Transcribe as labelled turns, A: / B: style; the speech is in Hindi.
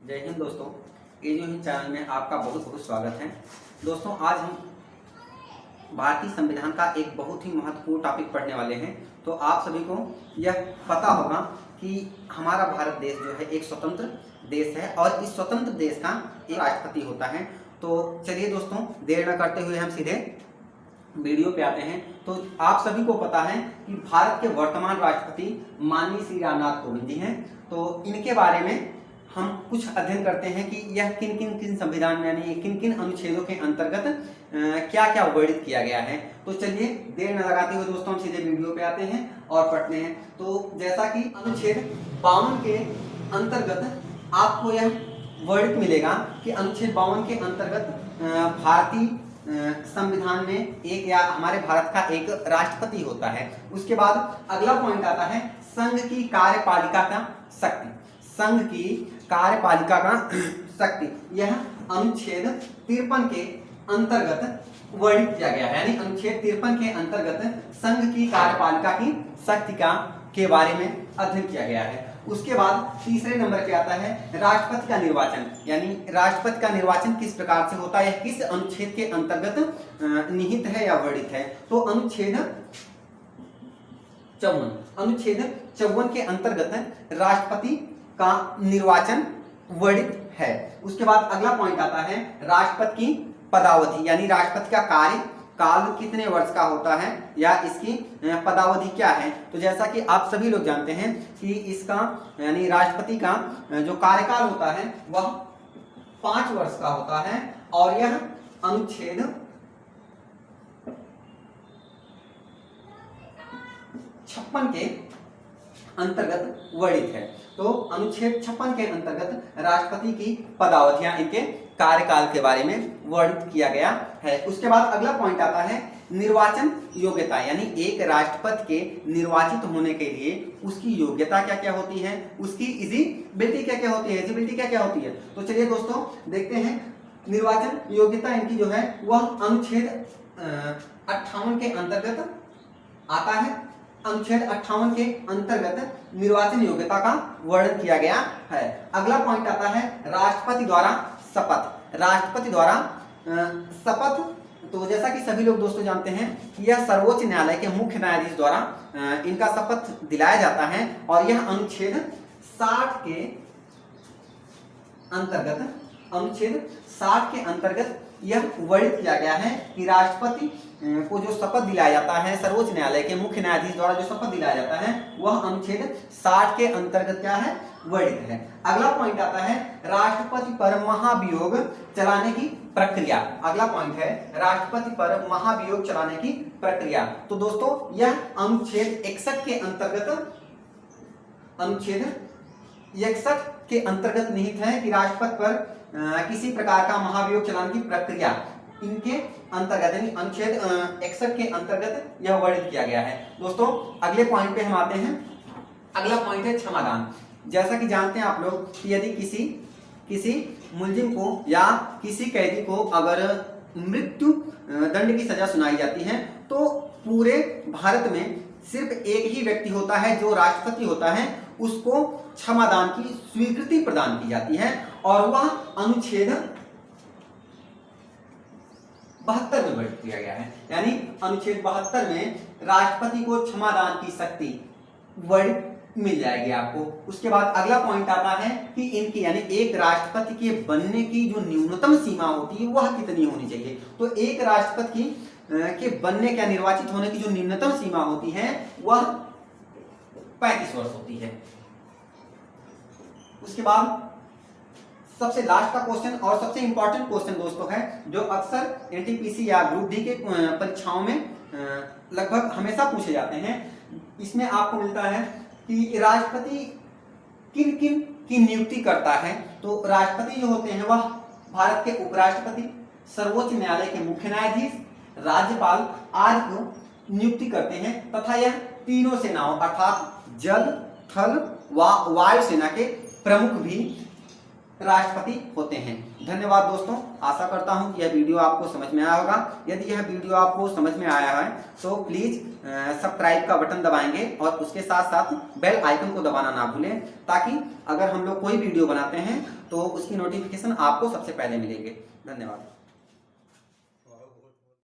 A: जय हिंद दोस्तों, एजीओ हिंद चैनल में आपका बहुत बहुत स्वागत है। दोस्तों, आज हम भारतीय संविधान का एक बहुत ही महत्वपूर्ण टॉपिक पढ़ने वाले हैं। तो आप सभी को यह पता होगा कि हमारा भारत देश जो है एक स्वतंत्र देश है और इस स्वतंत्र देश का एक राष्ट्रपति होता है। तो चलिए दोस्तों, देर न करते हुए हम सीधे वीडियो पे आते हैं। तो आप सभी को पता है कि भारत के वर्तमान राष्ट्रपति माननीय श्री रामनाथ कोविंद जी हैं। तो इनके बारे में हम कुछ अध्ययन करते हैं कि यह किन किन संविधान में यानी किन किन अनुच्छेदों के अंतर्गत क्या क्या वर्णित किया गया है। तो चलिए देर न लगाते हुए दोस्तों हम सीधे वीडियो पे आते हैं और पढ़ते हैं। तो जैसा कि अनुच्छेद 52 के अंतर्गत आपको यह वर्णित मिलेगा कि अनुच्छेद 52 के अंतर्गत भारतीय संविधान में एक या हमारे भारत का एक राष्ट्रपति होता है। उसके बाद अगला पॉइंट आता है संघ की कार्यपालिका का शक्ति। संघ की कार्यपालिका का शक्ति यह अनुच्छेद 53 के अंतर्गत वर्णित किया गया है। यानी अनुच्छेद 53 के अंतर्गत संघ की कार्यपालिका की शक्ति के बारे में अध्ययन किया गया है। उसके बाद तीसरे नंबर पे आता है राष्ट्रपति का निर्वाचन। यानी राष्ट्रपति का निर्वाचन किस प्रकार से होता है, यह किस अनुच्छेद के अंतर्गत निहित है या वर्णित है। तो अनुच्छेद 54 के अंतर्गत राष्ट्रपति का निर्वाचन वर्णित है। उसके बाद अगला पॉइंट आता है राष्ट्रपति की पदावधि। यानी राष्ट्रपति का कार्य काल कितने वर्ष का होता है या इसकी पदावधि क्या है। तो जैसा कि आप सभी लोग जानते हैं कि इसका यानी राष्ट्रपति का जो कार्यकाल होता है वह 5 वर्ष का होता है और यह अनुच्छेद 56 के अंतर्गत वर्णित है। तो अनुच्छेद 56 के अंतर्गत राष्ट्रपति की पदावधियां इनके कार्यकाल के बारे में वर्णित किया गया है। उसके बाद अगला पॉइंट आता है निर्वाचन योग्यता। यानी एक राष्ट्रपति के निर्वाचित होने के लिए उसकी योग्यता क्या क्या होती है, उसकी एलिजिबिलिटी क्या क्या होती है, एलिजिबिलिटी क्या क्या होती है। तो चलिए दोस्तों देखते हैं निर्वाचन योग्यता इनकी जो है वह अनुच्छेद 58 के अंतर्गत आता है। अनुच्छेद 58 के अंतर्गत निर्वाचन योग्यता का वर्णन किया गया है। अगला पॉइंट आता है राष्ट्रपति द्वारा शपथ। राष्ट्रपति द्वारा शपथ, तो जैसा कि सभी लोग दोस्तों जानते हैं कि यह सर्वोच्च न्यायालय के मुख्य न्यायाधीश द्वारा इनका शपथ दिलाया जाता है और यह अनुच्छेद 60 के अंतर्गत यह वर्णित किया गया है कि राष्ट्रपति को जो शपथ दिलाया जाता है सर्वोच्च न्यायालय के मुख्य न्यायाधीश द्वारा जो शपथ दिलाया जाता है वह अनुच्छेद 60 के अंतर्गत क्या है, वर्णित है। अगला पॉइंट आता है राष्ट्रपति पर महाभियोग चलाने की प्रक्रिया। अगला पॉइंट है राष्ट्रपति पर महाभियोग चलाने की प्रक्रिया। तो दोस्तों यह अनुच्छेद 61 के अंतर्गत निहित है कि राष्ट्रपति पर किसी प्रकार का महाभियोग चलाने की प्रक्रिया इनके अंतर्गत यानी अनुच्छेद 61 के अंतर्गत यह वर्णित किया गया है। दोस्तों अगले पॉइंट पे हम आते हैं। अगला पॉइंट है क्षमादान। जैसा कि जानते हैं आप लोग कि यदि किसी मुलजिम को या किसी कैदी को अगर मृत्यु दंड की सजा सुनाई जाती है तो पूरे भारत में सिर्फ एक ही व्यक्ति होता है जो राष्ट्रपति होता है, उसको क्षमादान की स्वीकृति प्रदान की जाती है और वह अनुच्छेद 72 में वर्णित किया गया है। यानी अनुच्छेद 72 में राष्ट्रपति को क्षमादान की शक्ति वर्णित मिल जाएगी आपको। उसके बाद अगला पॉइंट आता है कि इनकी यानी एक राष्ट्रपति के बनने की जो न्यूनतम सीमा होती है वह कितनी होनी चाहिए। तो एक राष्ट्रपति के बनने का निर्वाचित होने की जो न्यूनतम सीमा होती है वह 35 वर्ष होती है। उसके बाद सबसे लास्ट का क्वेश्चन और सबसे इंपॉर्टेंट क्वेश्चन दोस्तों है जो अक्सर एनटीपीसी या ग्रुप डी के परीक्षाओं में लगभग हमेशा पूछे जाते हैं। इसमें आपको मिलता है कि राष्ट्रपति किन किन की नियुक्ति करता है। तो राष्ट्रपति जो होते हैं वह भारत के उपराष्ट्रपति, सर्वोच्च न्यायालय के मुख्य न्यायाधीश, राज्यपाल आदि को नियुक्ति करते हैं तथा यह तीनों सेनाओं अर्थात जल, थल व वायु सेना के प्रमुख भी राष्ट्रपति होते हैं। धन्यवाद दोस्तों, आशा करता हूं कि यह वीडियो आपको समझ में आया होगा। यदि यह वीडियो आपको समझ में आया है तो प्लीज़ सब्सक्राइब का बटन दबाएंगे और उसके साथ साथ बेल आइकन को दबाना ना भूलें, ताकि अगर हम लोग कोई वीडियो बनाते हैं तो उसकी नोटिफिकेशन आपको सबसे पहले मिलेंगे। धन्यवाद।